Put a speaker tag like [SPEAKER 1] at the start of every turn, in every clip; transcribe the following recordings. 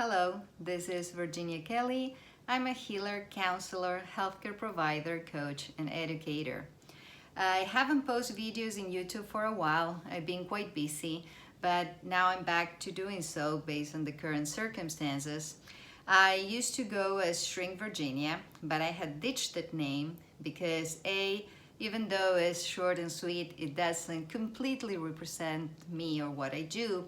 [SPEAKER 1] Hello, this is Virginia Kelly. I'm a healer, counselor, healthcare provider, coach, and educator. I haven't posted videos in YouTube for a while. I've been quite busy, but now I'm back to doing so based on the current circumstances. I used to go as Shrink Virginia, but I had ditched that name because even though it's short and sweet, it doesn't completely represent me or what I do.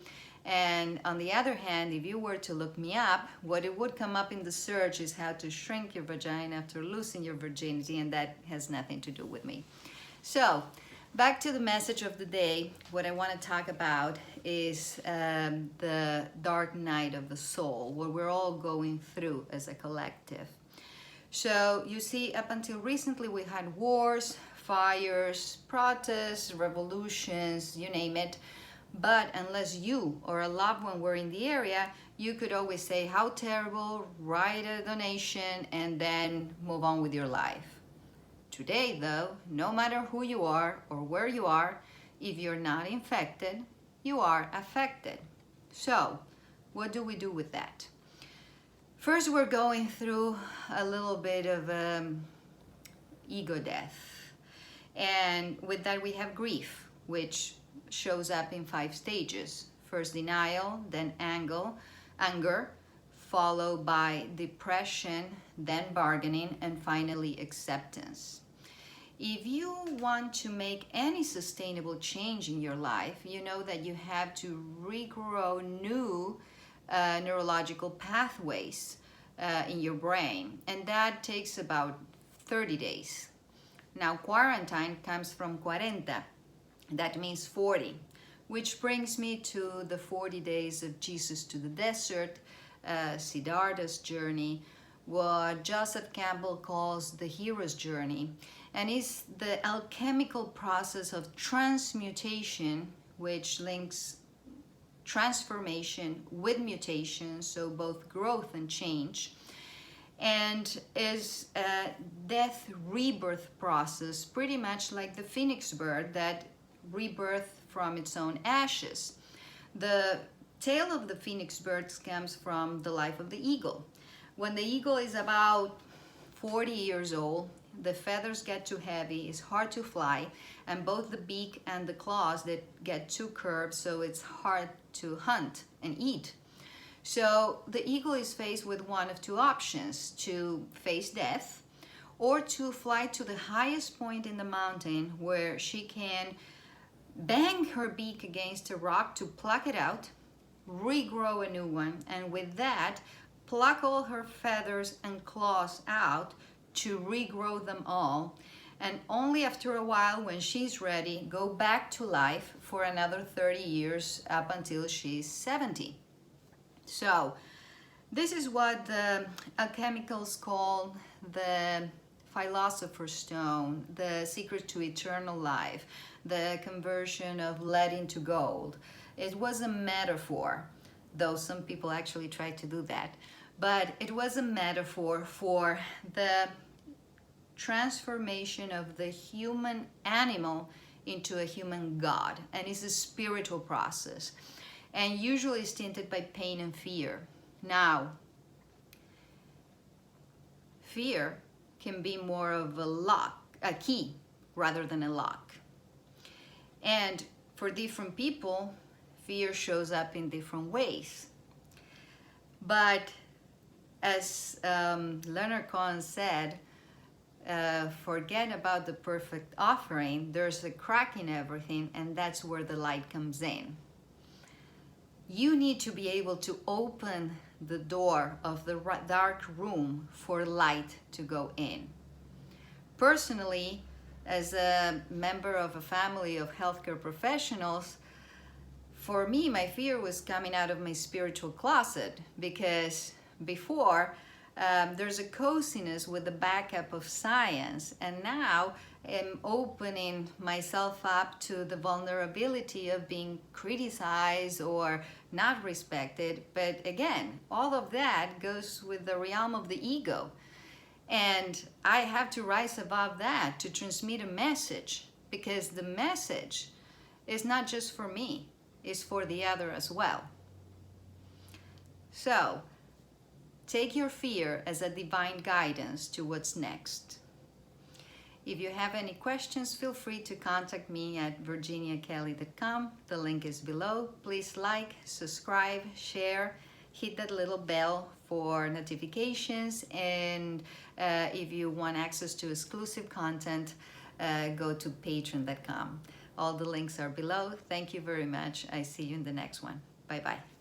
[SPEAKER 1] And on the other hand, if you were to look me up, what it would come up in the search is how to shrink your vagina after losing your virginity, and that has nothing to do with me. So, back to the message of the day. What I want to talk about is the dark night of the soul, what we're all going through as a collective. So, you see, up until recently, we had wars, fires, protests, revolutions, you name it. But unless you or a loved one were in the area, you could always say how terrible, write a donation, and then move on with your life. Today, though, no matter who you are or where you are, if you're not infected, you are affected. So, what do we do with that? First, we're going through a little bit of ego death. And with that, we have grief, which shows up in 5 stages. First denial, then anger, followed by depression, then bargaining, and finally acceptance. If you want to make any sustainable change in your life, you know that you have to regrow new neurological pathways in your brain, and that takes about 30 days. Now, quarantine comes from 40. That means 40, which brings me to the 40 days of Jesus to the desert, Siddhartha's journey, what Joseph Campbell calls the hero's journey, and is the alchemical process of transmutation, which links transformation with mutation, so both growth and change, and is a death-rebirth process, pretty much like the phoenix bird that rebirth from its own ashes. The tale of the phoenix birds comes from the life of the eagle. When the eagle is about 40 years old, the feathers get too heavy, it's hard to fly, and both the beak and the claws that get too curved, so it's hard to hunt and eat. So the eagle is faced with one of 2 options: to face death or to fly to the highest point in the mountain where she can bang her beak against a rock to pluck it out, regrow a new one, and with that, pluck all her feathers and claws out to regrow them all, and only after a while, when she's ready, go back to life for another 30 years up until she's 70. So, this is what the alchemicals call the philosopher's stone, the secret to eternal life, the conversion of lead into gold. It was a metaphor, though some people actually tried to do that, but it was a metaphor for the transformation of the human animal into a human god, and it's a spiritual process, and usually is tinted by pain and fear. Now, fear can be more of a key rather than a lock. And for different people, fear shows up in different ways. But as Leonard Cohen said, forget about the perfect offering. There's a crack in everything, and that's where the light comes in. You need to be able to open the door of the dark room for light to go in. Personally, as a member of a family of healthcare professionals, for me, my fear was coming out of my spiritual closet, because before, there's a coziness with the backup of science, and now I'm opening myself up to the vulnerability of being criticized or not respected. But again, all of that goes with the realm of the ego. And I have to rise above that to transmit a message, because the message is not just for me, it's for the other as well. So Take your fear as a divine guidance to what's next. If you have any questions, feel free to contact me at virginiakelly.com. The link is below. Please like, subscribe, share, hit that little bell for notifications, and if you want access to exclusive content, go to patreon.com. All the links are below. Thank you very much. I see you in the next one. Bye-bye.